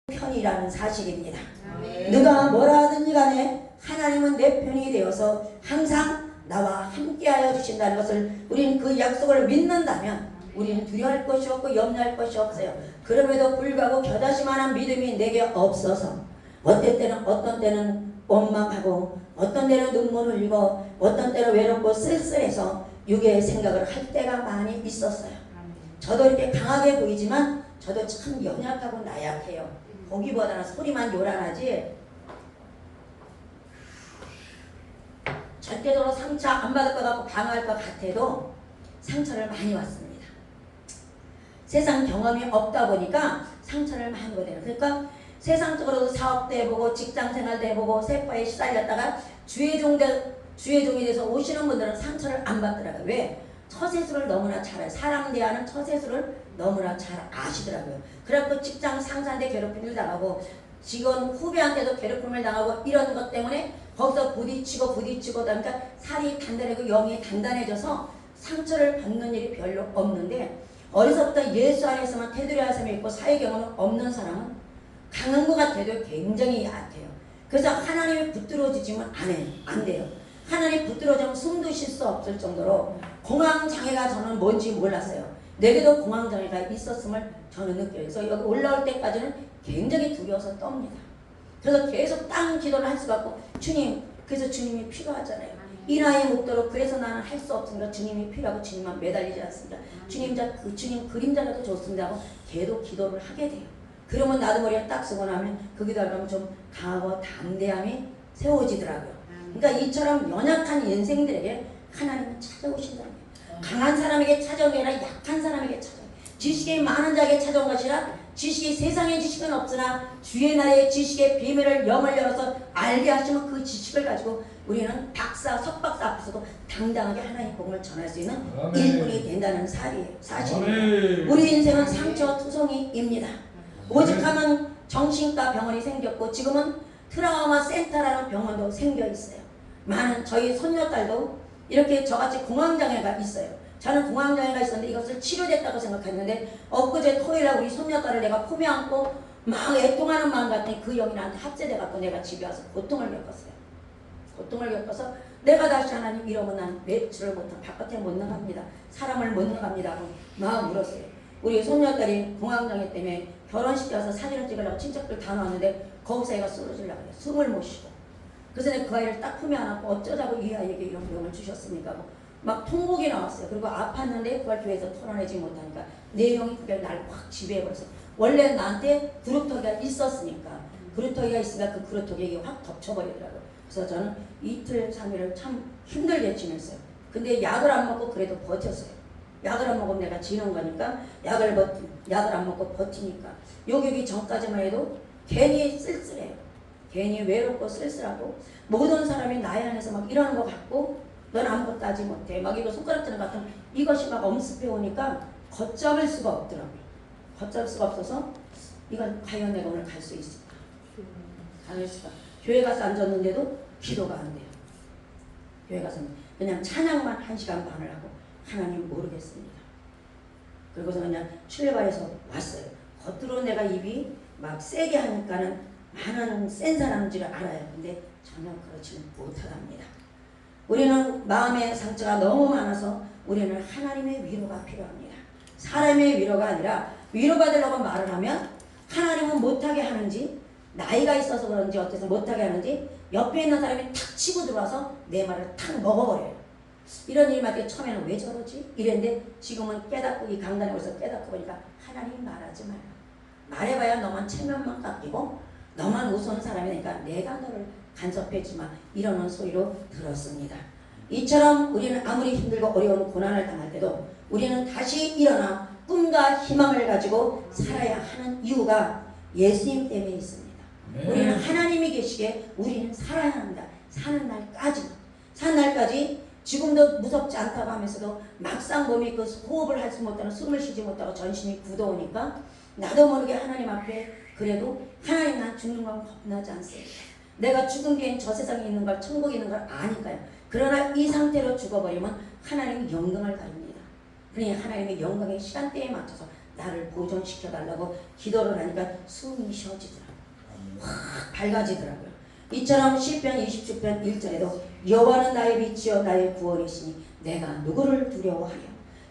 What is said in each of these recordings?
편이라는 사실입니다. 아멘. 누가 뭐라 하든지 간에 하나님은 내 편이 되어서 항상 나와 함께하여 주신다는 것을 우리는 그 약속을 믿는다면 우리는 두려워할 것이 없고 염려할 것이 없어요. 그럼에도 불구하고 겨자씨만한 믿음이 내게 없어서 어떤 때는 원망하고 어떤 때는 눈물 흘리고 어떤 때는 외롭고 쓸쓸해서 육의 생각을 할 때가 많이 있었어요. 저도 이렇게 강하게 보이지만 저도 참 연약하고 나약해요. 보기보다는 소리만 요란하지 절대적으로 상처 안 받을 것 같고 방어할 것 같아도 상처를 많이 받습니다. 세상 경험이 없다 보니까 상처를 많이 받아요. 그러니까 세상적으로도 사업도 해보고 직장생활도 해보고 세파에 시달렸다가 주의 종이 돼서 오시는 분들은 상처를 안 받더라고요. 왜? 처세술을 너무나 잘 알아요. 사람 대하는 처세술을 너무나 잘 아시더라고요. 그래갖고 직장 상사한테 괴롭힘을 당하고 직원 후배한테도 괴롭힘을 당하고 이런 것 때문에 거기서 부딪히고 그러니까 살이 단단하고 영이 단단해져서 상처를 받는 일이 별로 없는데 어려서부터 예수 안에서만 테두리 안에서 있고 사회 경험은 없는 사람은 강한 것 같아도 굉장히 약해요. 그래서 하나님이 붙들어주지면 안 돼요. 하나님 붙들어주면 숨도 쉴 수 없을 정도로 공황장애가 저는 뭔지 몰랐어요. 내게도 공황장애가 있었음을 저는 느껴요. 그래서 여기 올라올 때까지는 굉장히 두려워서 떱니다. 그래서 계속 땅 기도를 할 수가 없고 주님, 그래서 주님이 필요하잖아요. 이 나이에 먹도록 그래서 나는 할 수 없습니다. 주님이 필요하고 주님만 매달리지 않습니다. 주님 그림자라도 좋습니다 하고 계속 기도를 하게 돼요. 그러면 나도 머리에 딱 쓰고 나면 그 기도를 하면 좀 강하고 담대함이 세워지더라고요. 그러니까 이처럼 연약한 인생들에게 하나님은 찾아오신다는 거예요. 강한 사람에게 찾아온 게 아니라 약한 사람에게 찾아온 거예요. 지식이 많은 자에게 찾아온 것이라 지식이 세상의 지식은 없으나 주의 나라의 지식의 비밀을 영을 열어서 알게 하시면 그 지식을 가지고 우리는 박사, 석박사 앞에서도 당당하게 하나님의 복음을 전할 수 있는 일꾼이 된다는 사실입니다. 우리 인생은 상처 투성이입니다. 오직 하면 정신과 병원이 생겼고 지금은 트라우마 센터라는 병원도 생겨 있어요. 많은 저희 손녀딸도 이렇게 저같이 공황장애가 있어요. 저는 공황장애가 있었는데 이것을 치료됐다고 생각했는데 엊그제 토요일날 우리 손녀딸을 내가 품에 안고 막 애통하는 마음 같더니 그 영이 나한테 합세돼갖고 내가 집에 와서 고통을 겪었어요. 고통을 겪어서 내가 다시 하나님 이러면 난 외출을 못하고 바깥에 못 나갑니다. 사람을 못 나갑니다 하고 막 울었어요. 우리 손녀딸이 공황장애 때문에 결혼식에 와서 사진을 찍으려고 친척들 다 나왔는데 거기서 애가 쓰러지려고 해요. 숨을 못 쉬고. 그래서 내가 그 아이를 딱 품에 안았고 어쩌자고 이 아이에게 이런 병을 주셨습니까? 막 통곡이 나왔어요. 그리고 아팠는데 그걸 교회에서 털어내지 못하니까 내용이 그게 날 확 지배해버렸어. 원래 나한테 그루터기가 있었으니까 그루터기가 있으니까 그 그루터기가 확 덮쳐버리더라고요. 그래서 저는 이틀 3일을 참 힘들게 지냈어요. 근데 약을 안 먹고 그래도 버텼어요. 약을 안 먹으면 내가 지는 거니까 약을 안 먹고 버티니까 여기 전까지만 해도 괜히 쓸쓸해요. 괜히 외롭고 쓸쓸하고 모든 사람이 나의 안에서 막 이러는 것 같고 넌 아무것도 하지 못해 막 이거 손가락 드는 것 같은 이것이 막 엄습해 오니까 걷잡을 수가 없더라고요. 걷잡을 수가 없어서 이건 과연 내가 오늘 갈 수 있을까? 갈 수가. 교회 가서 앉았는데도 기도가 안 돼요. 교회 가서는 그냥 찬양만 1시간 반을 하고 하나님 모르겠습니다. 그리고서 그냥 출발해서 왔어요. 겉으로 내가 입이 막 세게 하니까는 많은 센 사람인 줄 알아요. 근데 전혀 그렇지는 못하답니다. 우리는 마음의 상처가 너무 많아서 우리는 하나님의 위로가 필요합니다. 사람의 위로가 아니라 위로받으려고 말을 하면 하나님은 못하게 하는지 나이가 있어서 그런지 어때서 못하게 하는지 옆에 있는 사람이 탁 치고 들어와서 내 말을 탁 먹어버려요. 이런 일이 맞게 처음에는 왜 저러지? 이랬는데 지금은 깨닫고 이 강단에 오면서 깨닫고 보니까 하나님 말하지 마라. 말해봐야 너만 체면만 깎이고 너만 우스운 사람이니까 내가 너를 간섭했지만 이러는 소리로 들었습니다. 이처럼 우리는 아무리 힘들고 어려운 고난을 당할 때도 우리는 다시 일어나 꿈과 희망을 가지고 살아야 하는 이유가 예수님 때문에 있습니다. 우리는 하나님이 계시기에 우리는 살아야 합니다. 사는 날까지 지금도 무섭지 않다고 하면서도 막상 몸이 그 호흡을 할 수 못하는 숨을 쉬지 못하고 전신이 굳어오니까 나도 모르게 하나님 앞에 그래도 하나님 난 죽는 건 겁나지 않습니다. 내가 죽은 뒤엔 저 세상에 있는 걸 천국에 있는 걸 아니까요. 그러나 이 상태로 죽어버리면 하나님이 영광을 가립니다. 그러니 하나님의 영광의 시간대에 맞춰서 나를 보존시켜달라고 기도를 하니까 숨이 쉬어지더라고요. 확 밝아지더라고요. 이처럼 시편 27편 1절에도 여호와는 나의 빛이요 나의 구원이시니 내가 누구를 두려워하려.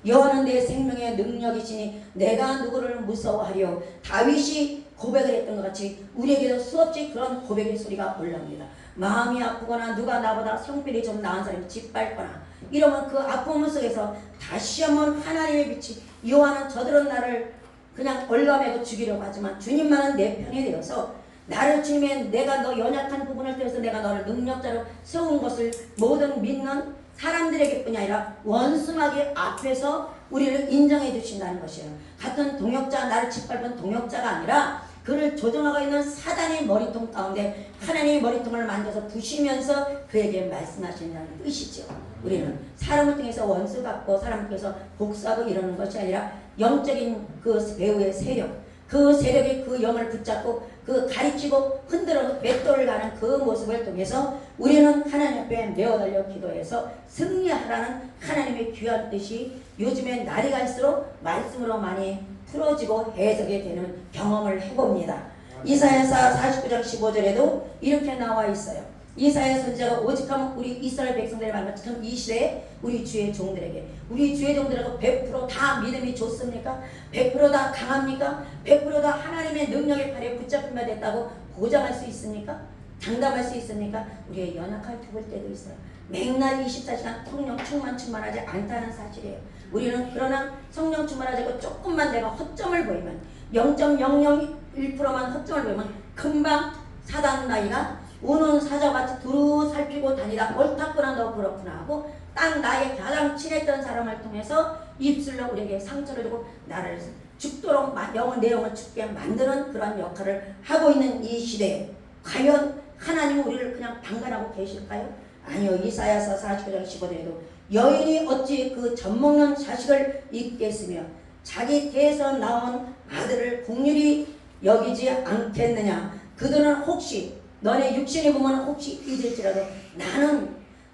여호와는 내 생명의 능력이시니 내가 누구를 무서워하려. 다윗이 고백을 했던 것 같이 우리에게도 수없이 그런 고백의 소리가 올라옵니다. 마음이 아프거나 누가 나보다 성별이 좀 나은 사람이 짓밟거나 이러면 그 아픔 속에서 다시 한번 하나님의 빛이 여호와는 저들은 나를 그냥 얼감매고 죽이려고 하지만 주님만은 내 편이 되어서 나를 주님의 내가 너 연약한 부분을 통해서 내가 너를 능력자로 세운 것을 모든 믿는 사람들에게뿐이 아니라 원수마귀 앞에서 우리를 인정해 주신다는 것이에요. 같은 동역자, 나를 짓밟은 동역자가 아니라 그를 조종하고 있는 사단의 머리통 가운데 하나님의 머리통을 만져서 부시면서 그에게 말씀하신다는 뜻이죠. 우리는 사람을 통해서 원수 받고 사람을 통해서 복수하고 이러는 것이 아니라 영적인 그 배후의 세력, 그 세력이 그 영을 붙잡고 그 가리키고 흔들어 맷돌을 가는 그 모습을 통해서 우리는 하나님 앞에 메어달려 기도해서 승리하라는 하나님의 귀한 뜻이 요즘에 날이 갈수록 말씀으로 많이 풀어지고 해석이 되는 경험을 해봅니다. 이사야서 49장 15절에도 이렇게 나와 있어요. 이사야 선지자가 오직하면 우리 이스라엘 백성들을 말하면 이 시대에 우리 주의 종들에게 우리 주의 종들하고 100%다 믿음이 좋습니까? 100%다 강합니까? 100%다 하나님의 능력의 팔에 붙잡힌 바 됐다고 보장할 수 있습니까? 장담할 수 있습니까? 우리의 연약할 죽을 때도 있어요. 맨날 24시간 성령 충만하지 않다는 사실이에요. 우리는 그러나 성령 충만하지 않고 조금만 내가 허점을 보이면 0.001%만 허점을 보이면 금방 사단 나이가 우는 사자같이 두루 살피고 다니다 옳다구나 너 그렇구나 하고 딱 나의 가장 친했던 사람을 통해서 입술로 우리에게 상처를 주고 나를 죽도록 내 영을 죽게 만드는 그런 역할을 하고 있는 이 시대에 과연 하나님은 우리를 그냥 방관하고 계실까요? 아니요. 이사야서 49장 15절에도 여인이 어찌 그 젖먹는 자식을 잊겠으며 자기 태에서 나온 아들을 긍휼히 여기지 않겠느냐. 그들은 혹시 너네 육신의 부모는 혹시 잊을지라도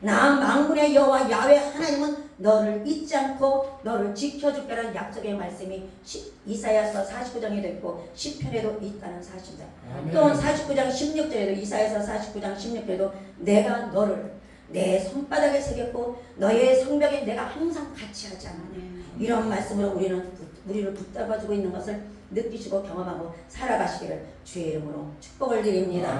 나 만군의 여호와 야훼 하나님은 너를 잊지 않고 너를 지켜줄게라는 약속의 말씀이 이사야서 49장에도 있고 시편에도 있다는 사실입니다. 또한 49장 16절에도 이사야서 49장 16절에도 내가 너를 내 손바닥에 새겼고 너의 성벽에 내가 항상 같이 하지 않느냐. 이런 말씀으로 우리를 붙잡아주고 있는 것을 느끼시고 경험하고 살아가시기를 주의 이름으로 축복을 드립니다.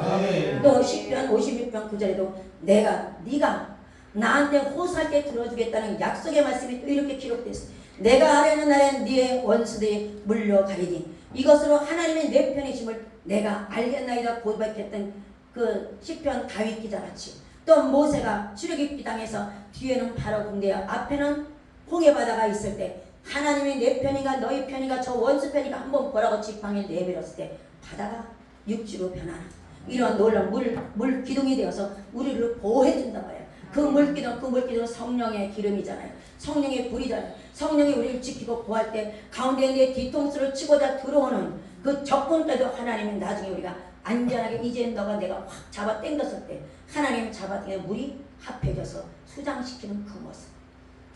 또 시편 56편 9절에도 네가 나한테 호소할 때 들어주겠다는 약속의 말씀이 또 이렇게 기록됐습니다. 내가 아뢰는 날에 네의 원수들이 물려가리니 이것으로 하나님의 내 편이심을 내가 알겠나이다 고백했던 그 시편 다윗 기자같이 또 모세가 출애굽 땅에서 뒤에는 바로 군대야 앞에는 홍해바다가 있을 때 하나님의 내 편이가 너희 편이가 저 원수 편이가 한번 보라고 지팡이를 내밀었을 때 바다가 육지로 변하는 이런 놀라운 물 기둥이 되어서 우리를 보호해준단 말이에요. 그 물기둥은 성령의 기름이잖아요. 성령의 불이잖아요. 성령이 우리를 지키고 보호할 때 가운데 내 뒤통수를 치고자 들어오는 그 적군까지도 하나님은 나중에 우리가 안전하게 이제 너가 내가 확 잡아 당겼을 때 하나님 잡아당겨 물이 합해져서 수장시키는 그 모습.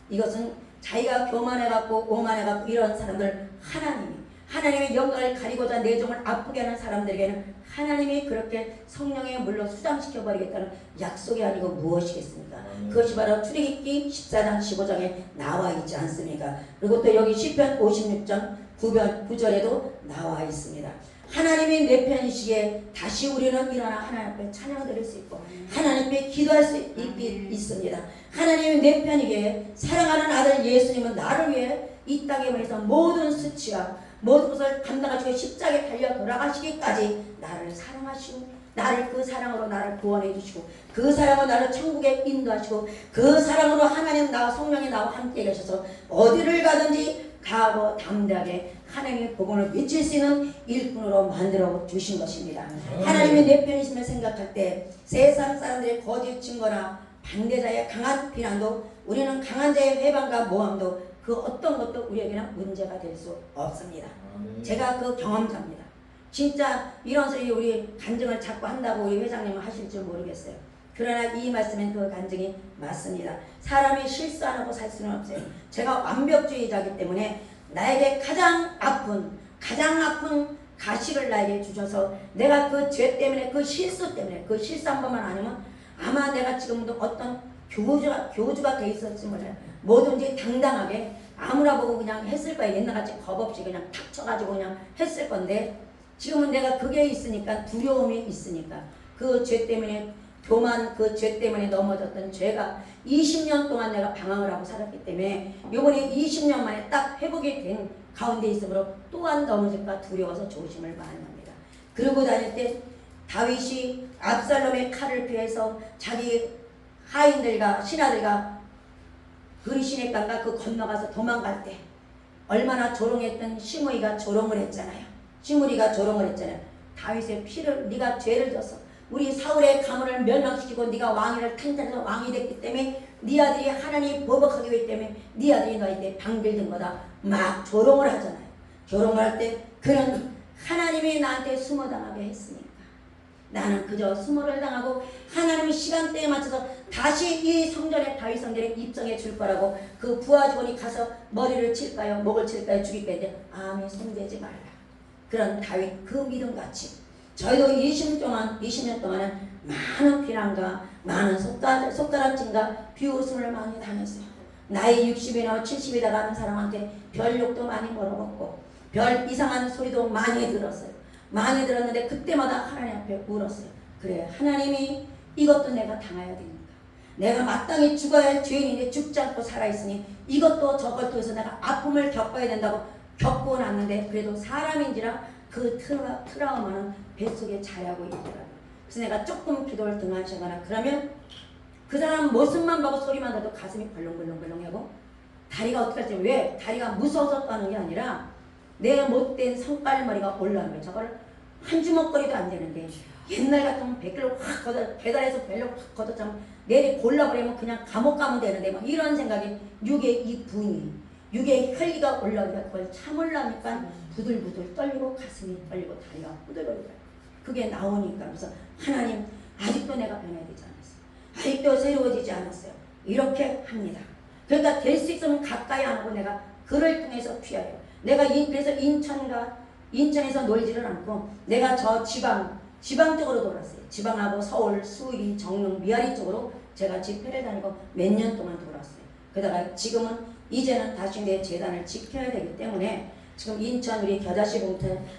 이것은 자기가 교만해갖고 오만해갖고 이런 사람들 하나님의 영광을 가리고자 내 종을 아프게 하는 사람들에게는 하나님이 그렇게 성령의 물로 수장시켜버리겠다는 약속이 아니고 무엇이겠습니까? 그것이 바로 출애굽기 14장 15장에 나와 있지 않습니까? 그리고 또 여기 시편 56장 9절에도 나와 있습니다. 하나님이 내 편이시기에 다시 우리는 일어나 하나님 앞에 찬양 드릴 수 있고 하나님 앞에 기도할 수 있습니다. 하나님이 내 편이기에 사랑하는 아들 예수님은 나를 위해 이 땅에 오셔서 모든 수치와 모든 것을 감당하시고 십자가에 달려 돌아가시기까지 나를 사랑하시고 나를 그 사랑으로 나를 구원해 주시고 그 사랑으로 나를 천국에 인도하시고 그 사랑으로 하나님 나와 성령이 나와 함께 계셔서 어디를 가든지 가고 담대하게 하나님의 복음을 외칠 수 있는 일꾼으로 만들어 주신 것입니다. 하나님의 내 편이심을 생각할 때 세상 사람들의 거짓 증거나 반대자의 강한 비난도 우리는 강한 자의 회방과 모함도 그 어떤 것도 우리에게는 문제가 될 수 없습니다. 제가 그 경험자입니다. 진짜 이런 소리 우리 간증을 자꾸 한다고 우리 회장님은 하실 줄 모르겠어요. 그러나 이 말씀엔 그 간증이 맞습니다. 사람이 실수 안 하고 살 수는 없어요. 제가 완벽주의자이기 때문에 나에게 가장 아픈 가시를 나에게 주셔서 내가 그 죄 때문에 그 실수 때문에 그 실수 한 번만 아니면 아마 내가 지금도 어떤 교주가 돼 있었지 몰라요. 뭐든지 당당하게 아무나 보고 그냥 했을 거예요. 옛날같이 겁 없이 그냥 탁 쳐가지고 그냥 했을 건데 지금은 내가 그게 있으니까 두려움이 있으니까 그 죄 때문에 교만 그 죄 때문에 넘어졌던 죄가 20년 동안 내가 방황을 하고 살았기 때문에 요번에 20년 만에 딱 회복이 된 가운데 있으므로 또한 넘어질까 두려워서 조심을 많이 합니다. 그러고 다닐 때 다윗이 압살롬의 칼을 피해서 자기 하인들과 신하들과 그리시네강가 그 건너가서 도망갈 때 얼마나 조롱했던 시므이가 조롱을 했잖아요. 다윗의 피를 네가 죄를 졌어. 우리 사울의 가문을 멸망시키고 네가 왕위를 탄탄해서 왕이 됐기 때문에 네 아들이 하나님이 보복하기 위해 때문에 네 아들이 너희한테 방빌든 거다. 막 조롱을 하잖아요. 조롱을 할 때 그는 하나님이 나한테 수모당하게 했으니까 나는 그저 수모를 당하고 하나님의 시간대에 맞춰서 다시 이 성전에 다윗 성전에 입성해 줄 거라고 그 부하 직원이 가서 머리를 칠까요 목을 칠까요 죽일까요 아멘 손대지 말라. 그런 다윗 그 믿음같이 저희도 20년 동안은 많은 비난과 많은 손가락질과 비웃음을 많이 당했어요. 나이 60이나 70이 다가는 사람한테 별 욕도 많이 먹었고 별 이상한 소리도 많이 들었어요. 많이 들었는데 그때마다 하나님 앞에 울었어요. 그래 하나님이 이것도 내가 당해야 되니까 내가 마땅히 죽어야 할 죄인인데 죽지 않고 살아있으니 이것도 저걸 통해서 내가 아픔을 겪어야 된다고 겪고 났는데 그래도 사람인지라 그 트라우마는 뱃속에 자라고 있더라고요. 그래서 내가 조금 기도를 등한시하거나 그러면 그 사람 모습만 보고 소리만 들어도 가슴이 벌렁벌렁하고 다리가 어떻게 할지 왜 다리가 무서워서 떠는 게 아니라 내 못된 성깔머리가 올라오는 거예요. 저걸 한 주먹거리도 안 되는데 옛날 같으면 백길을 확 걷어 계단에서 별로 확 걷어차면 내리 골라버리면 그냥 감옥 가면 되는데 막 이런 생각이 육의 이 분이 육의 혈기가 올라오니까 그걸 참으려니까 부들부들 떨리고 가슴이 떨리고 다리가 후들거리고 그게 나오니까 그래서 하나님 아직도 내가 변해야 되지 않았어요. 아직도 새로워지지 않았어요. 이렇게 합니다. 그러니까 될 수 있으면 가까이 안 하고 내가 그를 통해서 피하여 내가 그래서 인천에서 놀지를 않고 내가 저 지방 쪽으로 돌았어요. 지방하고 서울, 수리, 정릉, 미아리 쪽으로 제가 집회를 다니고 몇 년 동안 돌았어요. 그러다가 지금은 이제는 다시 내 재단을 지켜야 되기 때문에 지금 인천 우리 겨자씨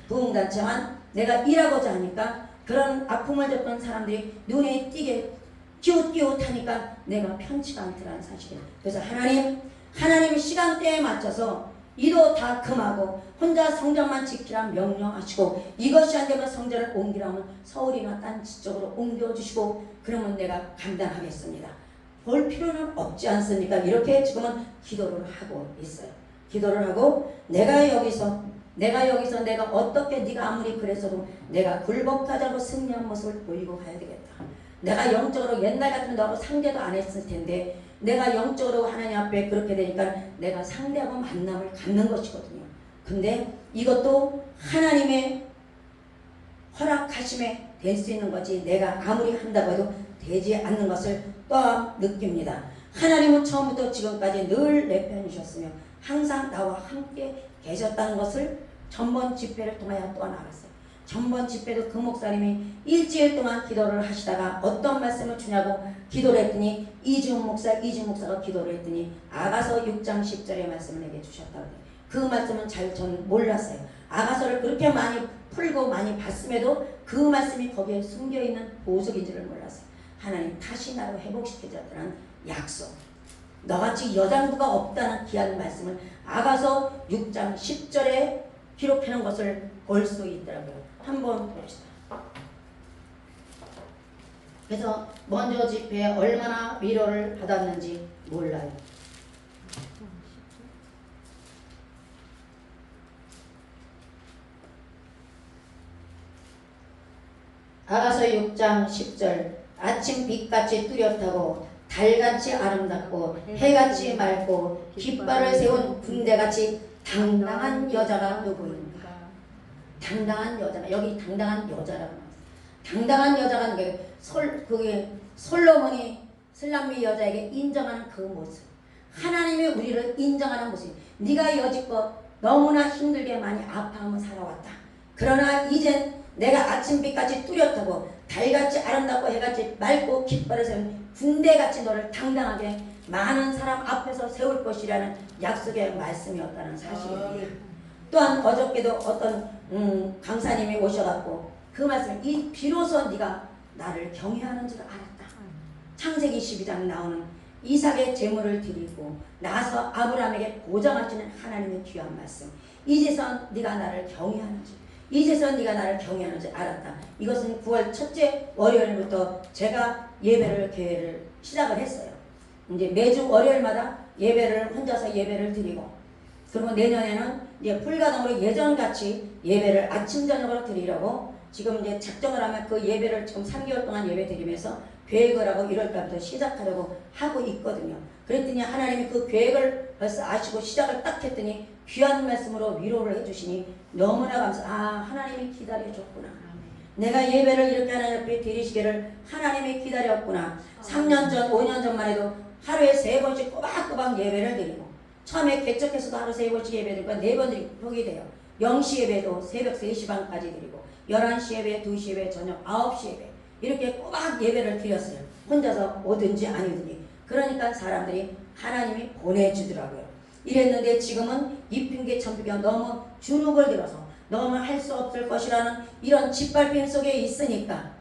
부흥단체만 내가 일하고자 하니까 그런 아픔을 겪은 사람들이 눈에 띄게 기웃기웃하니까 내가 편치가 않더라는 사실이에요. 그래서 하나님 시간대에 맞춰서 이도 다 금하고 혼자 성전만 지키라 명령하시고 이것이 안 되면 성전을 옮기라면 서울이나 딴 지쪽으로 옮겨주시고 그러면 내가 감당하겠습니다. 볼 필요는 없지 않습니까? 이렇게 지금은 기도를 하고 있어요. 기도를 하고 내가 여기서 내가 어떻게 네가 아무리 그랬어도 내가 굴복하자고 승리한 모습을 보이고 가야 되겠다. 내가 영적으로 옛날 같으면 너하고 상대도 안 했을 텐데 내가 영적으로 하나님 앞에 그렇게 되니까 내가 상대하고 만남을 갖는 것이거든요. 근데 이것도 하나님의 허락하심에 될 수 있는 거지 내가 아무리 한다고 해도 되지 않는 것을 또한 느낍니다. 하나님은 처음부터 지금까지 늘 내 편이셨으며 항상 나와 함께 계셨다는 것을 전번 집회를 통하여 또한 알았어요. 전번 집회도 그 목사님이 일주일 동안 기도를 하시다가 어떤 말씀을 주냐고 기도를 했더니 이지훈 목사가 기도를 했더니 아가서 6장 10절의 말씀을 내게 주셨다고 해요. 그 말씀은 잘 저는 몰랐어요. 아가서를 그렇게 많이 풀고 많이 봤음에도 그 말씀이 거기에 숨겨있는 보석인 줄을 몰랐어요. 하나님 다시 나를 회복시켜줬다는 약속, 너같이 여장부가 없다는 귀한 말씀을 아가서 6장 10절에 기록해놓은 것을 볼 수 있더라고요. 한번 봅시다. 그래서 먼저 집회에 얼마나 위로를 받았는지 몰라요. 아가서 6장 10절 아침 빛같이 뚜렷하고 달같이 아름답고 해같이 맑고 깃발을 세운 군대같이 당당한 여자가 누구인가? 당당한 여자가 여기 당당한 여자라고 나왔어요. 당당한 여자가 그게 솔로몬이 슬람미 여자에게 인정하는 그 모습, 하나님이 우리를 인정하는 모습. 네가 여지껏 너무나 힘들게 많이 아파하며 살아왔다. 그러나 이젠 내가 아침빛같이 뚜렷하고 달같이 아름답고 해같이 맑고 깃발을 세운 군대같이 너를 당당하게 많은 사람 앞에서 세울 것이라는 약속의 말씀이었다는 사실입니다. 또한 어저께도 어떤 강사님이 오셔갖고 그 말씀, 이 비로소 네가 나를 경외하는 줄 알았다. 창세기 12장에 나오는 이삭의 제물을 드리고 나서 아브라함에게 보장하시는 하나님의 귀한 말씀. 이제선 네가 나를 경외하는 줄, 이제선 네가 나를 경외하는 줄 알았다. 이것은 9월 첫째 월요일부터 제가 예배를 시작을 했어요. 이제 매주 월요일마다 예배를 혼자서 예배를 드리고, 그리고 내년에는 이제 불가동으로 예전같이 예배를 아침 저녁으로 드리려고 지금 이제 작정을 하면 그 예배를 지금 3개월 동안 예배 드리면서 계획을 하고 1월달부터 시작하려고 하고 있거든요. 그랬더니 하나님이 그 계획을 벌써 아시고 시작을 딱 했더니 귀한 말씀으로 위로를 해주시니 너무나 하나님이 기다려줬구나. 내가 예배를 이렇게 하나님 앞에 드리시기를 하나님이 기다렸구나. 3년 전 5년 전만 해도 하루에 3번씩 꼬박꼬박 예배를 드리고, 처음에 개척해서도 하루 3번씩 예배 드리고 4번 드리게 돼요. 0시 예배도 새벽 3시 반까지 드리고 11시 예배, 2시 예배, 저녁 9시 예배 이렇게 꼬박 예배를 드렸어요. 혼자서 오든지 아니든지. 그러니까 사람들이 하나님이 보내주더라고요. 이랬는데 지금은 이 핑계 저 핑계가 너무 주눅을 들어서 너무 할 수 없을 것이라는 이런 짓밟힘 속에 있으니까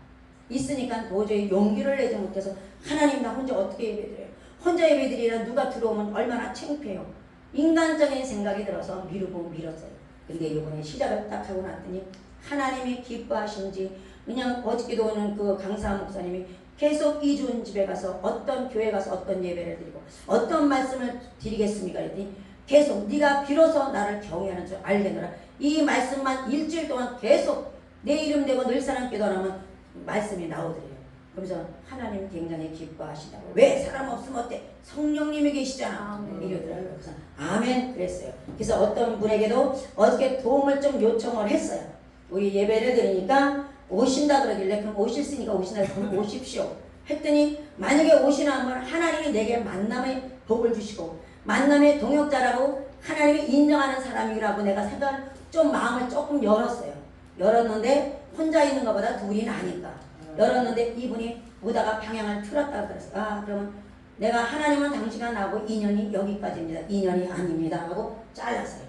도저히 용기를 내지 못해서 하나님 나 혼자 어떻게 예배드려요? 혼자 예배드리라 누가 들어오면 얼마나 창피해요. 인간적인 생각이 들어서 미루고 미뤘어요. 근데 이번에 시작을 딱 하고 났더니 하나님이 기뻐하신지, 그냥 어저께도 오는 그 강사 목사님이 계속 이주은 집에 가서 어떤 교회 가서 어떤 예배를 드리고 어떤 말씀을 드리겠습니까? 그랬더니 계속 네가 비로소 나를 경외하는 줄 알겠노라. 이 말씀만 일주일 동안 계속 내 이름 대고 늘 사람 기도하면 말씀이 나오더래요. 그러면서 하나님 굉장히 기뻐하시다고. 왜 사람 없으면 어때? 성령님이 계시잖아. 이러더라고요. 그래서 아멘 그랬어요. 그래서 어떤 분에게도 어저께 도움을 좀 요청을 했어요. 우리 예배를 드리니까 오신다 그러길래 그럼 오실으니까 오신다 그럼 오십시오 했더니, 만약에 오시나 하면 하나님이 내게 만남의 복을 주시고 만남의 동역자라고 하나님이 인정하는 사람이라고 내가 생각을 좀 마음을 조금 열었는데 혼자 있는 것보다 둘이 나니까 열었는데 이분이 오다가 방향을 틀었다고 그랬어요. 그러면 내가 하나님은 당신과 나하고 인연이 여기까지입니다. 인연이 아닙니다 하고 잘랐어요.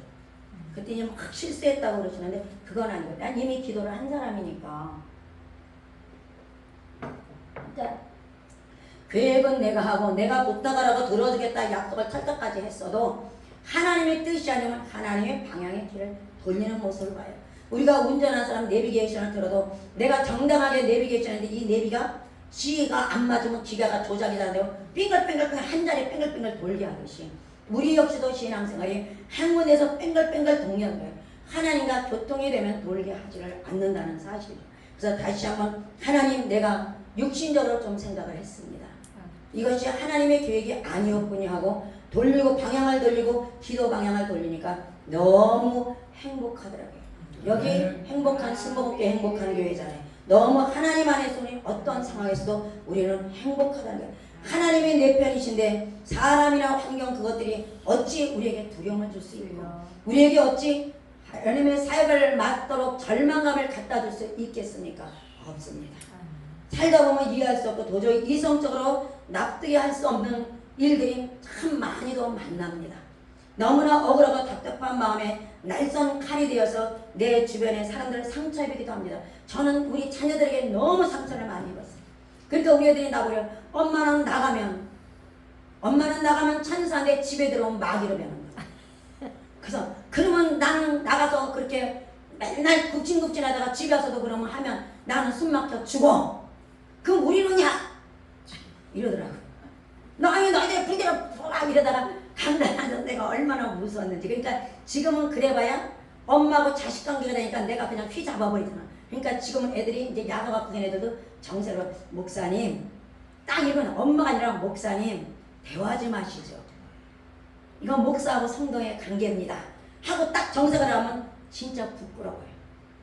그랬더니 막 실수했다고 그러시는데 그건 아니고 난 이미 기도를 한 사람이니까. 그러니까 계획은 내가 하고 내가 부탁하라고 들어주겠다 약속을 찰떡까지 했어도 하나님의 뜻이 아니면 하나님의 방향의 길을 돌리는 모습을 봐요. 우리가 운전하는 사람 내비게이션을 들어도 내가 정당하게 내비게이션인데 이 내비가 지가 안 맞으면 기가가 조작이 되는데요. 빙글빙글 한 자리 빙글빙글 돌게 하듯이 우리 역시도 신앙생활이 행운에서 뺑글뺑글 동의한 거예요. 하나님과 교통이 되면 돌게 하지를 않는다는 사실이죠. 그래서 다시 한번 하나님 내가 육신적으로 좀 생각을 했습니다. 이것이 하나님의 계획이 아니었군요 하고 돌리고 방향을 돌리고 기도 방향을 돌리니까 너무 행복하더라고요. 여기 행복한 순복음교회 행복한 교회잖아요. 너무 하나님 안에서 우리 어떤 상황에서도 우리는 행복하다는 거예요. 하나님이 내 편이신데 사람이나 환경 그것들이 어찌 우리에게 두려움을 줄 수 있고 우리에게 어찌 하나님의 사역을 맡도록 절망감을 갖다 줄 수 있겠습니까? 없습니다. 살다 보면 이해할 수 없고 도저히 이성적으로 납득이 할 수 없는 일들이 참 많이도 만납니다. 너무나 억울하고 답답한 마음에 날선 칼이 되어서 내 주변의 사람들을 상처 입히기도 합니다. 저는 우리 자녀들에게 너무 상처를 많이 입었어요. 그러니까 우리 애들이 나보려 엄마는 나가면 천사인데 집에 들어오면 마귀로 변한 거야. 그래서 그러면 나는 나가서 그렇게 맨날 굽진굽진하다가 집에 와서도 그러면 하면 나는 숨 막혀 죽어. 그럼 우리는야 이러더라고. 너희들 불대로 이러다가 강단하던 내가 얼마나 무서웠는지. 그러니까 지금은 그래봐야 엄마하고 자식 관계가 되니까 내가 그냥 휘 잡아버리잖아. 그러니까 지금은 애들이 이제 야가 갖고 된 애들도 정색으로 목사님 딱 이건 엄마가 아니라 목사님 대화하지 마시죠. 이건 목사하고 성도의 관계입니다 하고 딱 정색을 하면 진짜 부끄러워요.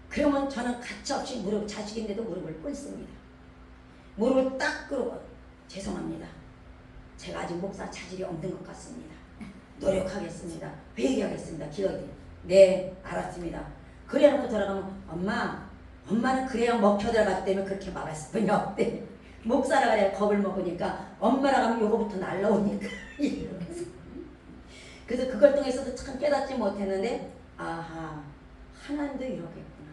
그러면 저는 가차없이 자식인데도 무릎을 꿇습니다. 무릎을 딱 꿇고 죄송합니다. 제가 아직 목사 차질이 없는 것 같습니다. 노력하겠습니다. 회개하겠습니다. 기도해. 네, 알았습니다. 그래 놓고 돌아가면 엄마는 그래야 먹혀 들어갔기 때문에 그렇게 말할 수뿐이 없대. 목사라가 내가 겁을 먹으니까 엄마라고 하면 요거부터 날라오니까 이러면서. 그래서 그걸 통해서도 참 깨닫지 못했는데 아하, 하나님도 이러겠구나.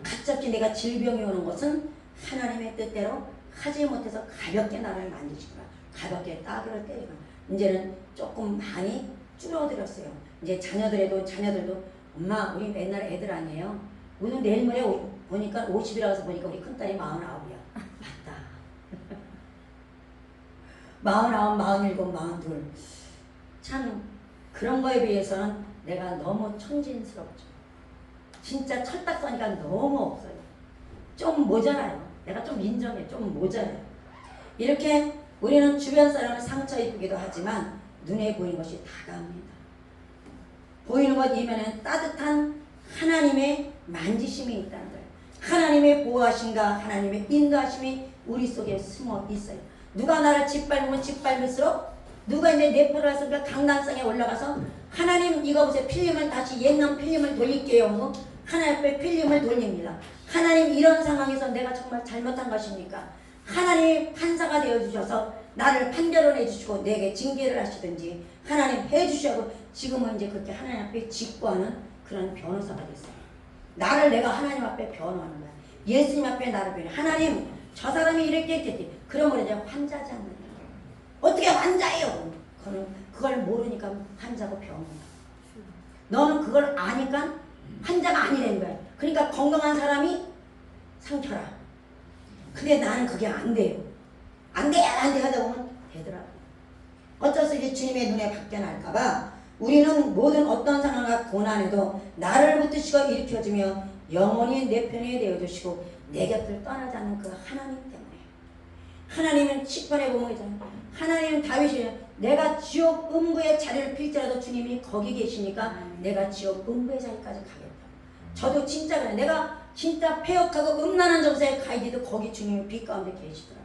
갑자기 내가 질병이 오는 것은 하나님의 뜻대로 하지 못해서 가볍게 나를 만드시구나. 가볍게 따귀를 때리구나. 이제는 조금 많이 줄어들었어요. 이제 자녀들도 엄마 우리 옛날 애들 아니에요. 오늘 내일 모레 보니까 50이라서 보니까 우리 큰딸이 49이야. 맞다. 49, 47, 42. 참 그런 거에 비해서는 내가 너무 천진스럽죠. 진짜 철딱서니까 너무 없어요. 좀 모자라요. 내가 좀 인정해. 좀 모자라요. 이렇게 우리는 주변 사람을 상처 입히기도 하지만 눈에 보이는 것이 다가옵니다. 보이는 것 이면에 따뜻한 하나님의 만지심이 있다는 거예요. 하나님의 보호하심과 하나님의 인도하심이 우리 속에 숨어 있어요. 누가 나를 짓밟으면 짓밟을수록 누가 이제 내 표를 해서 강단성에 올라가서 하나님 이거 보세요. 필름을 다시 옛날 필름을 돌릴게요. 하나님 앞에 필름을 돌립니다. 하나님 이런 상황에서 내가 정말 잘못한 것입니까? 하나님이 판사가 되어주셔서 나를 판결을 해주시고 내게 징계를 하시든지 하나님 해주셔고 지금은 이제 그렇게 하나님 앞에 직구하는 그런 변호사가 됐어요. 나를 내가 하나님 앞에 변호하는 거야. 예수님 앞에 나를 변호해. 하나님 저 사람이 이렇게 했겠지. 그러면 이제 환자지 않느냐. 어떻게 환자예요? 그걸 모르니까 환자고 병이야. 너는 그걸 아니까 환자가 아니라는 거야. 그러니까 건강한 사람이 상처라. 근데 나는 그게 안 돼요. 안 돼 하다 보면 되더라고. 어쩔 수 없이 주님의 눈에 밖에 날까봐 우리는 모든 어떤 상황과 고난에도 나를 붙드시고 일으켜주며 영원히 내 편에 되어주시고 내 곁을 떠나지 않는 그 하나님 때문에. 하나님은 시편에 보면 있잖아요. 하나님은 다윗이 내가 지옥 음부의 자리를 필지라도 주님이 거기 계시니까 내가 지옥 음부의 자리까지 가겠다. 저도 진짜 그래. 내가 진짜 폐역하고 음란한 정세에 가이디도 거기 주님이 빛 가운데 계시더라.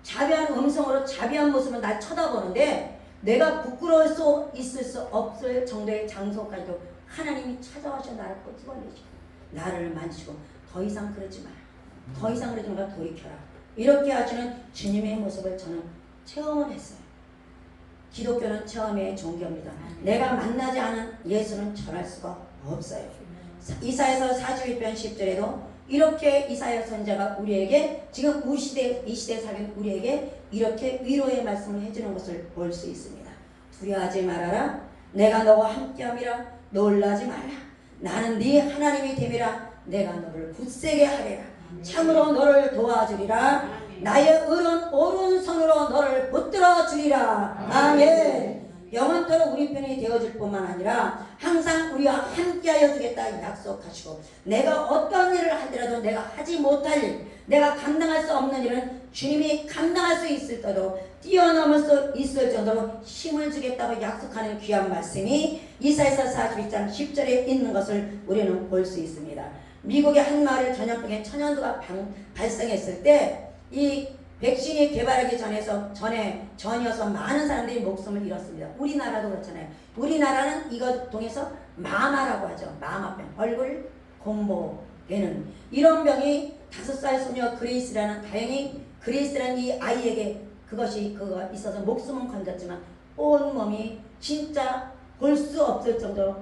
자비한 음성으로 자비한 모습을 날 쳐다보는데 내가 부끄러울 수 있을 수 없을 정도의 장소까지도 하나님이 찾아와서 나를 꼬집어내시고 나를 만지고 더 이상 그러지 마라. 더 이상 그러지 마라. 돌이켜라. 이렇게 하시는 주님의 모습을 저는 체험을 했어요. 기독교는 체험의 종교입니다. 내가 만나지 않은 예수는 전할 수가 없어요. 이사야서 41편 10절에도 이렇게 이사야 선지자가 우리에게 지금 이 시대에 사는 우리에게 이렇게 위로의 말씀을 해주는 것을 볼 수 있습니다. 두려워하지 말아라. 내가 너와 함께함이라. 놀라지 말라. 나는 네 하나님이 됨이라. 내가 너를 굳세게 하리라. 참으로 너를 도와주리라. 나의 오른손으로 너를 붙들어 주리라. 아멘. 영원토록 우리 편이 되어줄 뿐만 아니라 항상 우리와 함께하여 주겠다 약속하시고 내가 어떤 일을 하더라도 내가 하지 못할 일, 내가 감당할 수 없는 일은 주님이 감당할 수 있을 정도로 뛰어넘을 수 있을 정도로 힘을 주겠다고 약속하는 귀한 말씀이 이사야서 42장 10절에 있는 것을 우리는 볼 수 있습니다. 미국의 한 마을의 전염병에 천연두가 발생했을 때 이 백신이 개발하기 전이어서 많은 사람들이 목숨을 잃었습니다. 우리나라도 그렇잖아요. 우리나라는 이것 통해서 마마라고 하죠. 마마병, 얼굴 공보되는 이런 병이 5살 소녀 그레이스라는 다행히 그레이스라는 이 아이에게 그거 있어서 목숨은 건졌지만 온몸이 진짜 볼 수 없을 정도로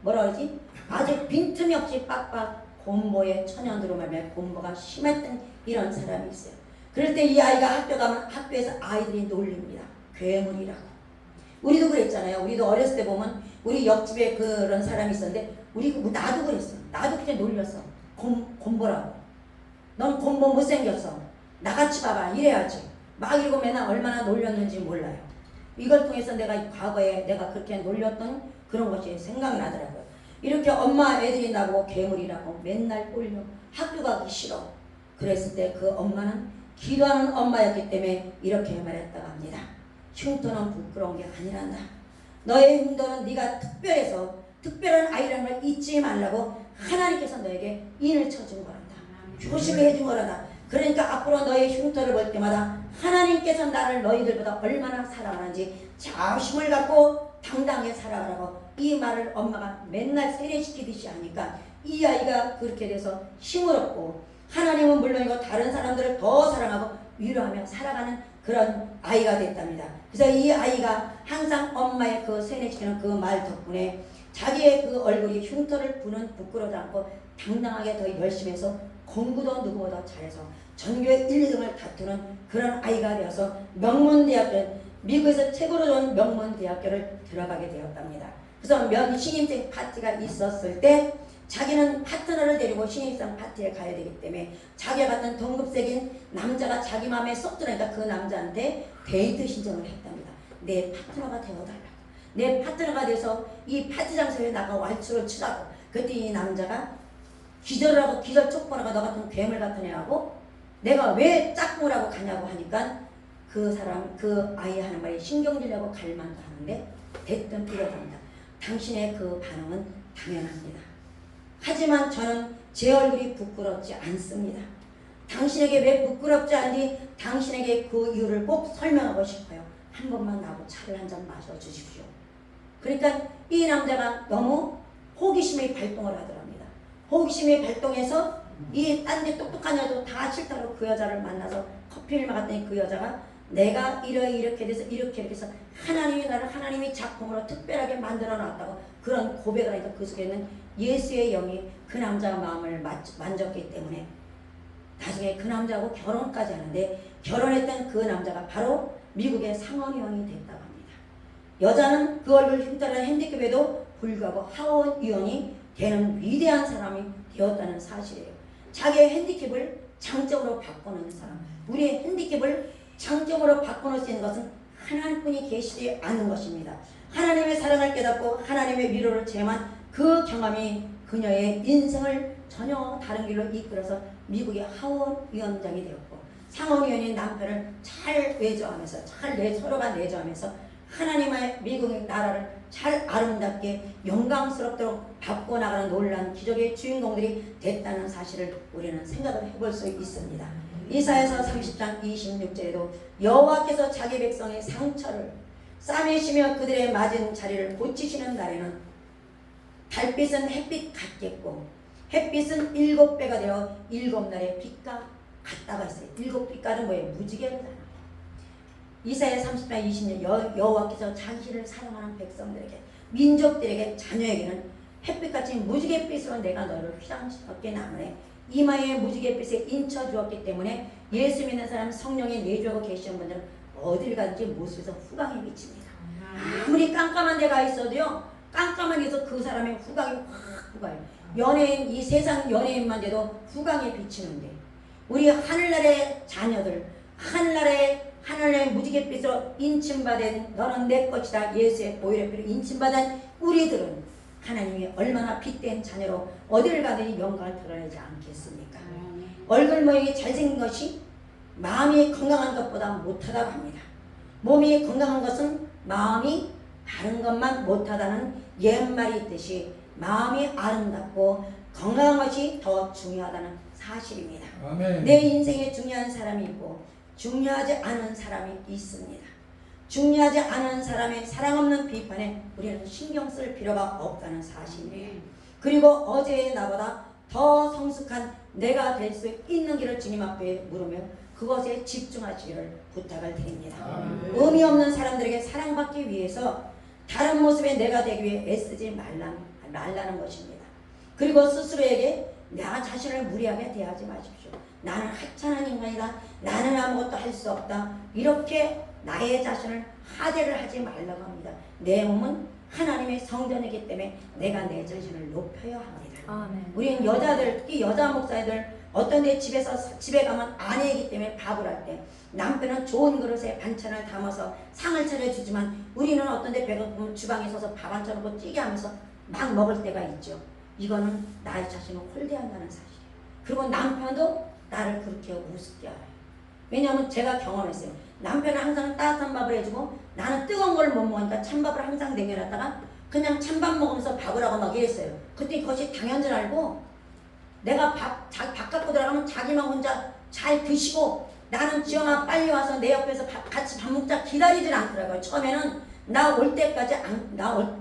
뭐라 그러지? 아주 빈틈이 없이 빡빡 곰보에 천연두로 말미암아 곰보가 심했던 이런 사람이 있어요. 그럴 때 이 아이가 학교 가면 학교에서 아이들이 놀립니다. 괴물이라고. 우리도 그랬잖아요. 우리도 어렸을 때 보면 우리 옆집에 그런 사람이 있었는데 나도 그랬어. 나도 그때 놀렸어. 곰보라고. 넌 곰보 못생겼어. 나같이 봐봐. 이래야지. 막 이러고 맨날 얼마나 놀렸는지 몰라요. 이걸 통해서 내가 과거에 내가 그렇게 놀렸던 그런 것이 생각나더라고요. 이렇게 엄마 애들이 나보고 괴물이라고 맨날 꼴려. 학교 가기 싫어. 그랬을 때 그 엄마는 기도하는 엄마였기 때문에 이렇게 말했다고 합니다. 흉터는 부끄러운 게 아니란다. 너의 흉터는 네가 특별해서 특별한 아이라는 걸 잊지 말라고 하나님께서 너에게 인을 쳐준 거란다. 조심히 해준 거란다. 그러니까 앞으로 너의 흉터를 볼 때마다 하나님께서 나를 너희들보다 얼마나 사랑하는지 자부심을 갖고 당당히 살아가라고 이 말을 엄마가 맨날 세뇌시키듯이 하니까 이 아이가 그렇게 돼서 힘을 얻고 하나님은 물론이고 다른 사람들을 더 사랑하고 위로하며 살아가는 그런 아이가 됐답니다. 그래서 이 아이가 항상 엄마의 그 세뇌시키는 그 말 덕분에 자기의 그 얼굴이 흉터를 부는 부끄러워하지 않고 당당하게 더 열심히 해서 공부도 누구보다 잘해서 전교의 1, 2등을 다투는 그런 아이가 되어서 명문대학교, 미국에서 최고로 좋은 명문대학교를 들어가게 되었답니다. 그래서 신입생 파티가 있었을 때 자기는 파트너를 데리고 신입생 파티에 가야 되기 때문에 자기가 갖는 동급생인 남자가 자기 마음에 쏙 들어니까 그 남자한테 데이트 신청을 했답니다. 내 파트너가 되어달라고. 내 파트너가 돼서 이 파티 장소에 나가 왈츠를 추라고. 그때 이 남자가 기절을 하고 기절 촉발하고 너 같은 괴물 같은 애하고 내가 왜 짝꿍을 하고 가냐고 하니까 그 사람 그 아이 하는 말이 신경질내고 갈만도 하는데 됐든 이러답니다. 당신의 그 반응은 당연합니다. 하지만 저는 제 얼굴이 부끄럽지 않습니다. 당신에게 왜 부끄럽지 않니? 당신에게 그 이유를 꼭 설명하고 싶어요. 한 번만 나하고 차를 한 잔 마셔주십시오. 그러니까 이 남자가 너무 호기심이 발동을 하더랍니다. 호기심이 발동해서 이 딴 데 똑똑한 여자도 다 싫다고 그 여자를 만나서 커피를 마갔더니 그 여자가 내가 이렇게 돼서 이렇게 해서 하나님이 나를 하나님이 작품으로 특별하게 만들어 놨다고 그런 고백을 하니까 그 속에는 예수의 영이 그 남자의 마음을 만졌기 때문에 나중에 그 남자하고 결혼까지 하는데 결혼했던 그 남자가 바로 미국의 상원의원이 됐다고 합니다. 여자는 그 얼굴 흉터난 핸디캡에도 불구하고 하원의원이 되는 위대한 사람이 되었다는 사실이에요. 자기의 핸디캡을 장점으로 바꾸는 사람. 우리의 핸디캡을 장점으로 바꿔놓을 수 있는 것은 하나님뿐이 계시지 않은 것입니다. 하나님의 사랑을 깨닫고 하나님의 위로를 체험한 그 경험이 그녀의 인생을 전혀 다른 길로 이끌어서 미국의 하원위원장이 되었고 상원의원인 남편을 잘 외조하면서 서로가 내조하면서 하나님의 미국의 나라를 잘 아름답게 영광스럽도록 바꿔나가는 놀라운 기적의 주인공들이 됐다는 사실을 우리는 생각을 해볼 수 있습니다. 이사야서 30장 26절에도 여호와께서 자기 백성의 상처를 싸매시며 그들의 맞은 자리를 고치시는 날에는 달빛은 햇빛 같겠고 햇빛은 7배가 되어 7날의 빛과 같다가 있어요. 7빛깔은 뭐예요? 무지개잖아요. 이사야 30장 20절 여호와께서 자신을 사랑하는 백성들에게 민족들에게 자녀에게는 햇빛같이 무지갯빛으로 내가 너를 휘황시켰게 나무네 이마에 무지갯빛에 인쳐 주었기 때문에 예수 믿는 사람 성령에 내주하고 계시는 분들은 어딜 가든지 모습에서 후광이 비칩니다. 아무리 깜깜한 데가 있어도요 깜깜한 데서 그 사람의 후광이 확 후가요. 연예인 이 세상 연예인만 돼도 후광이 비치는데 우리 하늘나라의 자녀들 하늘의 무지갯빛으로 인침받은 너는 내 것이다 예수의 보혈의 피로 인침받은 우리들은 하나님이 얼마나 빛된 자녀로 어디를 가든지 영광을 드러내지 않겠습니까? 얼굴 모양이 잘생긴 것이 마음이 건강한 것보다 못하다고 합니다. 몸이 건강한 것은 마음이 바른 것만 못하다는 옛말이 있듯이 마음이 아름답고 건강한 것이 더 중요하다는 사실입니다. 아멘. 내 인생에 중요한 사람이 있고 중요하지 않은 사람이 있습니다. 중요하지 않은 사람의 사랑 없는 비판에 우리는 신경 쓸 필요가 없다는 사실이에요. 그리고 어제의 나보다 더 성숙한 내가 될 수 있는 길을 주님 앞에 물으며 그것에 집중하시기를 부탁을 드립니다. 의미 없는 사람들에게 사랑받기 위해서 다른 모습의 내가 되기 위해 애쓰지 말라는 것입니다. 그리고 스스로에게 나 자신을 무리하게 대하지 마십시오. 나는 하찮은 인간이다. 나는 아무것도 할 수 없다. 이렇게 나의 자신을 하대를 하지 말라고 합니다. 내 몸은 하나님의 성전이기 때문에 내가 내 자신을 높여야 합니다. 아멘. 우리는 여자들, 특히 여자 목사들 어떤 데 집에 가면 아내이기 때문에 밥을 할 때 남편은 좋은 그릇에 반찬을 담아서 상을 차려주지만 우리는 어떤 데 배고프면 주방에 서서 밥 안 차려놓고 찌개 하면서 막 먹을 때가 있죠. 이거는 나의 자신을 홀대한다는 사실이에요. 그리고 남편도 나를 그렇게 우습게 알아요. 왜냐하면 제가 경험했어요. 남편은 항상 따뜻한 밥을 해주고 나는 뜨거운 걸 못 먹으니까 찬밥을 항상 냉겨놨다가 그냥 찬밥 먹으면서 밥을 하고 막 이랬어요. 그때 그것이 당연한 줄 알고 내가 밥 갖고 들어가면 자기만 혼자 잘 드시고 나는 지영아 빨리 와서 내 옆에서 같이 밥 먹자 기다리질 않더라고요. 처음에는 나 올 때까지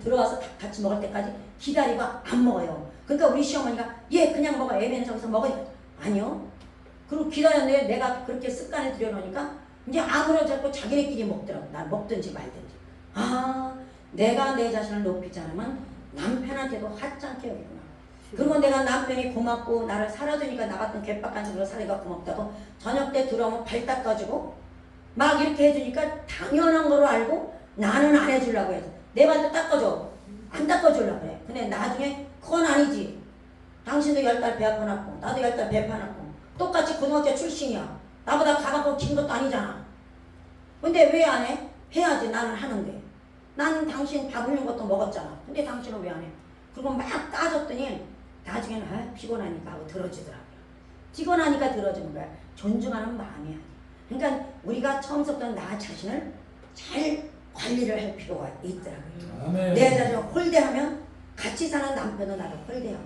들어와서 같이 먹을 때까지 기다리고 안 먹어요. 그러니까 우리 시어머니가 얘 그냥 먹어. 애매는 저기서 먹으니까 아니요. 그리고 기다렸는데 내가 그렇게 습관에 들여놓으니까 이제 아무렇지 않고 자기네끼리 먹더라고. 난 먹든지 말든지. 아, 내가 내 자신을 높이지 않으면 남편한테도 하찮게 여기구나. 그리고 내가 남편이 고맙고 나를 살아주니까 나 같은 개빡간 식으로 살기가 고맙다고 저녁 때 들어오면 발 닦아주고 막 이렇게 해주니까 당연한 거로 알고 나는 안 해주려고 해서 내 발도 닦아줘. 안 닦아주려고 그래. 근데 나중에 그건 아니지. 당신도 10달 배 아파놨고 나도 10달 배 아파놨고 똑같이 고등학교 출신이야. 나보다 가방도 긴 것도 아니잖아. 근데 왜 안 해? 해야지. 나는 하는데. 나는 당신 밥 흘린 것도 먹었잖아. 근데 당신은 왜 안 해? 그리고 막 따졌더니 나중에는 아, 피곤하니까 하고 들어주더라고요. 피곤하니까 들어주는 거야. 존중하는 마음이야. 그러니까 우리가 처음부터 나 자신을 잘 관리를 할 필요가 있더라고요. 아멘. 내 자신을 홀대하면 같이 사는 남편도 나를 홀대하고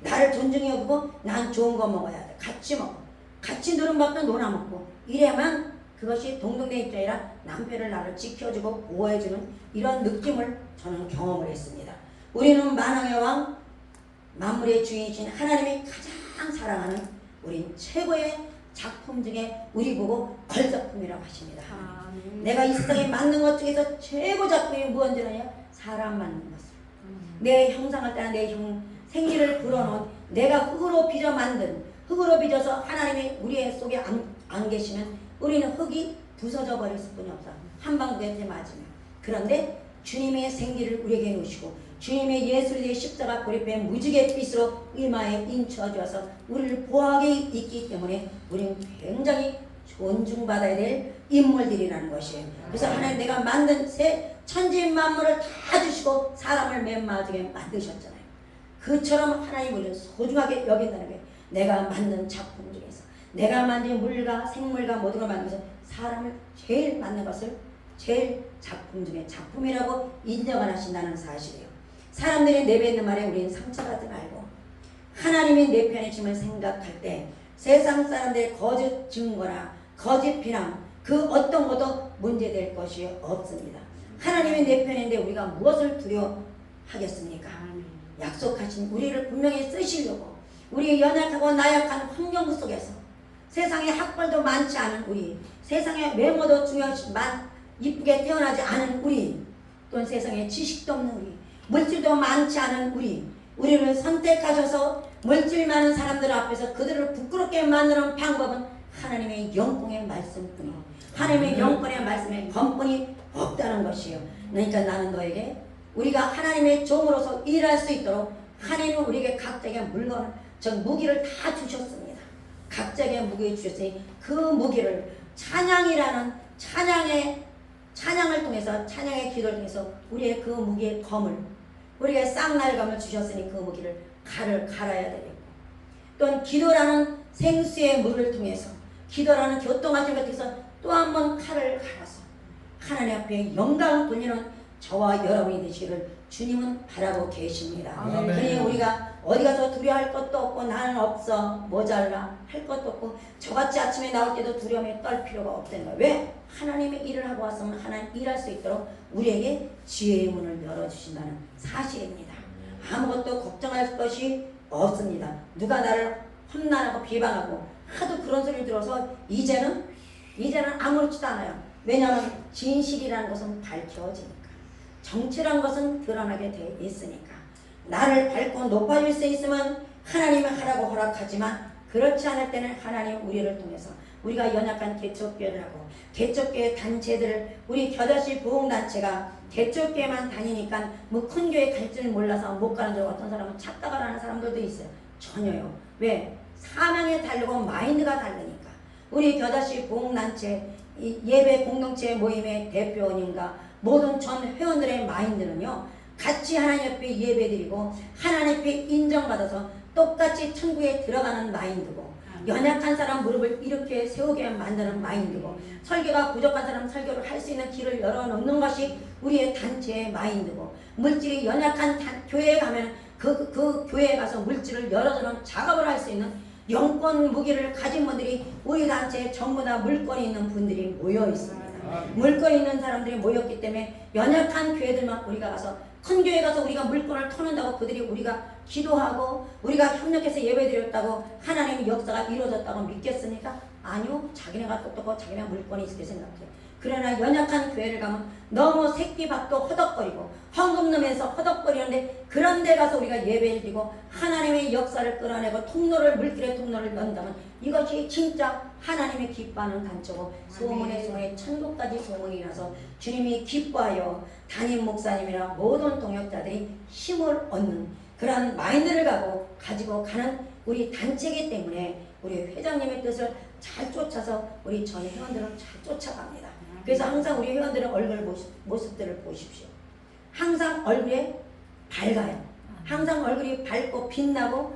나를 존중해 여기고 난 좋은 거 먹어야 돼. 같이 먹어. 같이 누른밥도 놀아 먹고 이래야만 그것이 동등된 입장이 아니라 남편을 나를 지켜주고 보호해주는 이런 느낌을 저는 경험을 했습니다. 우리는 만왕의 왕 만물의 주인이신 하나님이 가장 사랑하는 우리 최고의 작품 중에 우리 보고 걸작품이라고 하십니다. 내가 이 세상에 만든 것 중에서 최고 작품이 무엇이냐면 사람 만든 것을 내 형상을 따라 내 생기를 불어넣은 내가 흙으로 빚어 만든 흙으로 빚어서 하나님이 우리 속에 안 계시면 우리는 흙이 부서져 버릴 수뿐이 없어. 한 방울에 맞으면. 그런데 주님의 생기를 우리에게 놓으시고 주님의 예수의 십자가 고리뼈에 무지개 빛으로 이마에 인쳐 주어서 우리를 보호하게 있기 때문에 우리는 굉장히 존중받아야 될 인물들이라는 것이에요. 그래서 하나님 내가 만든 새 천지 만물을 다 주시고 사람을 맨 마지막에 만드셨잖아요. 그처럼 하나님 우리를 소중하게 여긴다는 게 내가 만든 작품 중에서 내가 만든 물과 생물과 모든 걸 만들면서 사람을 제일 만든 것을 제일 작품 중에 작품이라고 인정을 하신다는 사실이에요. 사람들이 내뱉는 말에 우리는 상처받지 말고 하나님이 내 편이심을 생각할 때 세상 사람들의 거짓 증거나 거짓 비난 그 어떤 것도 문제될 것이 없습니다. 하나님이 내 편인데 우리가 무엇을 두려워하겠습니까? 약속하신 우리를 분명히 쓰시려고 우리 연약하고 나약한 환경 속에서 세상에 학벌도 많지 않은 우리 세상에 외모도 중요하지만 이쁘게 태어나지 않은 우리 또는 세상에 지식도 없는 우리 물질도 많지 않은 우리를 선택하셔서 물질 많은 사람들 앞에서 그들을 부끄럽게 만드는 방법은 하나님의 영광의 말씀뿐이에요. 하나님의 영광의 말씀에 건분이 없다는 것이에요. 그러니까 나는 너에게 우리가 하나님의 종으로서 일할 수 있도록 하나님은 우리에게 각자의 물건을 무기를 다 주셨습니다. 각자의 무기를 주셨으니 그 무기를 찬양이라는 찬양을 통해서 찬양의 기도를 통해서 우리의 그 무기의 검을 우리가 쌍날검을 주셨으니 그 무기를 갈아야 되겠고 또는 기도라는 생수의 물을 통해서 기도라는 교통하신 것 통해서 또 한 번 칼을 갈아서 하나님 앞에 영광을 돌리는 저와 여러분이 되시기를 주님은 바라고 계십니다. 그러니 우리가 어디 가서 두려워할 것도 없고 나는 없어 모자라 할 것도 없고 저같이 아침에 나올 때도 두려움에 떨 필요가 없다는 거예요. 왜? 하나님의 일을 하고 왔으면 하나님 일할 수 있도록 우리에게 지혜의 문을 열어주신다는 사실입니다. 아무것도 걱정할 것이 없습니다. 누가 나를 험난하고 비방하고 하도 그런 소리를 들어서 이제는 아무렇지도 않아요. 왜냐하면 진실이라는 것은 밝혀지니까 정치란 것은 드러나게 돼 있으니까 나를 밟고 높아질 수 있으면 하나님이 하라고 허락하지만 그렇지 않을 때는 하나님 우리를 통해서 우리가 연약한 개척교회를 하고 개척교회 단체들을 우리 겨자씨 부흥단체가 개척교회만 다니니까 뭐 큰 교회 갈 줄 몰라서 못 가는 줄 어떤 사람은 찾다가 가는 사람들도 있어요. 전혀요. 왜? 사명에 다르고 마인드가 다르니까 우리 겨자씨 부흥단체 예배 공동체 모임의 대표님과 모든 전 회원들의 마인드는요 같이 하나님 앞에 예배드리고 하나님 앞에 인정받아서 똑같이 천국에 들어가는 마인드고 연약한 사람 무릎을 이렇게 세우게 만드는 마인드고 설교가 부족한 사람 설교를 할 수 있는 길을 열어놓는 것이 우리의 단체의 마인드고 물질이 연약한 교회에 가면 그 교회에 가서 물질을 열어주는 작업을 할 수 있는 영권 무기를 가진 분들이 우리 단체에 전부 다 물권이 있는 분들이 모여 있습니다. 물건이 있는 사람들이 모였기 때문에 연약한 교회들만 우리가 가서 큰 교회 가서 우리가 물건을 터는다고 그들이 우리가 기도하고 우리가 협력해서 예배드렸다고 하나님의 역사가 이루어졌다고 믿겠습니까? 아니요. 자기네가 똑똑하고 자기네 물건이 있을 때 생각해요. 그러나 연약한 교회를 가면 너무 새끼밥도 허덕거리고 헌금 넣으면서 허덕거리는데 그런 데 가서 우리가 예배를 드리고 하나님의 역사를 끌어내고 통로를 물길의 통로를 연다면 이것이 진짜 하나님이 기뻐하는 단초고 소문의 소문에 천국까지 소문이 나서 주님이 기뻐하여 담임 목사님이나 모든 동역자들이 힘을 얻는 그런 마인드를 가지고 가는 우리 단체이기 때문에 우리 회장님의 뜻을 잘 쫓아서 우리 전 회원들은 잘 쫓아갑니다. 그래서 항상 우리 회원들은 얼굴 모습들을 보십시오. 항상 얼굴에 밝아요. 항상 얼굴이 밝고 빛나고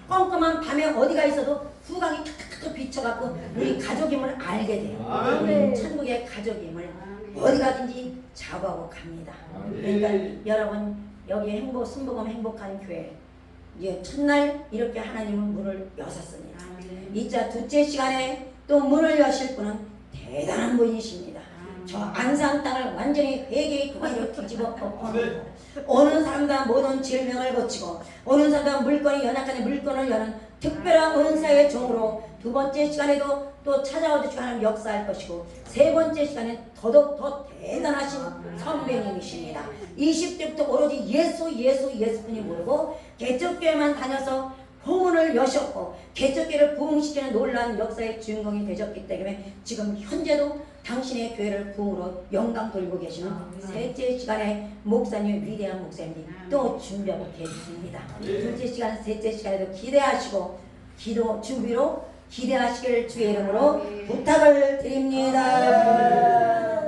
껌껌한 밤에 어디가 있어도 후광이 탁탁탁 비쳐갖고 우리 가족임을 알게 돼요. 우리 천국의 가족임을 어디 가든지 자부하고 갑니다. 그러니까 여러분 여기 순복음 행복한 교회 이제 첫날 이렇게 하나님은 문을 여셨습니다. 이자 둘째 시간에 또 문을 여실 분은 대단한 분이십니다. 저 안산 땅을 완전히 회개의 도가니로 뒤집어 엎어놓고 오는 사람마다 모든 질병을 고치고 오는 사람마다 물건이 연약한 물건을 여는 특별한 은사의 종으로 두 번째 시간에도 또 찾아와 주시고 하나님 역사할 것이고 세 번째 시간엔 더더욱 더 대단하신 선배님이십니다. 20대부터 오로지 예수뿐이 모르고 개척교회만 다녀서 포문을 여셨고 개척교회를 부흥시키는 놀라운 역사의 주인공이 되셨기 때문에 지금 현재도 당신의 교회를 부흥으로 영광 돌리고 계시는 셋째 시간에 목사님 위대한 목사님이 또 준비하고 계십니다. 둘째 시간 셋째 시간에도 기대하시고 기도 준비로 기대하시길 주의 이름으로 부탁을 드립니다.